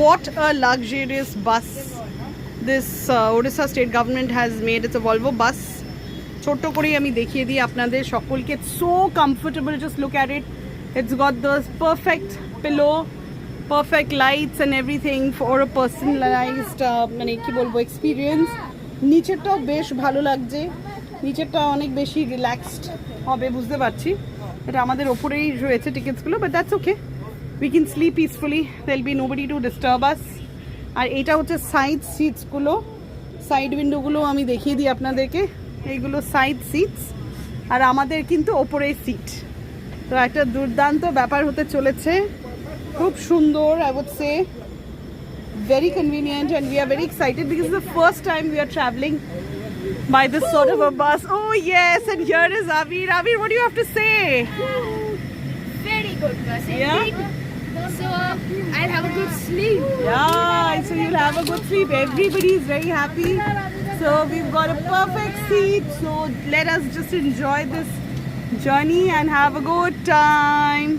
What a luxurious bus this Odisha state government has made. It's a Volvo bus. ছোট্ট করেই আমি দেখিয়ে দিই আপনাদের সকলকে. So comfortable, just look at it. It's got the perfect pillow, perfect lights and everything for a personalized মানে কি বলবো experience. নিচেরটাও বেশ ভালো লাগছে, নিচেরটা অনেক বেশি রিল্যাক্সড হবে বুঝতে পারছি. এটা আমাদের ওপরেই রয়েছে টিকিটসগুলো, but that's okay. We can sleep peacefully. There'll be nobody to disturb us. আর এটা হচ্ছে সাইড সিটসগুলো, সাইড উইন্ডোগুলো আমি দেখিয়ে দিই আপনাদেরকে. এইগুলো সাইড সিটস আর আমাদের কিন্তু ওপরেই সিট. তো একটা দুর্দান্ত ব্যাপার হতে চলেছে, খুব সুন্দর. I would say very convenient and we are very excited because it's the first time we are traveling by this sort of a bus. Oh yes, and here is Avir. Avir, what do you have to say? Very good bus. Yeah? So I'll have a good sleep. Yeah, so you'll have a good sleep. Everybody is very happy. So we've got a perfect seat. So let us just enjoy this journey and have a good time.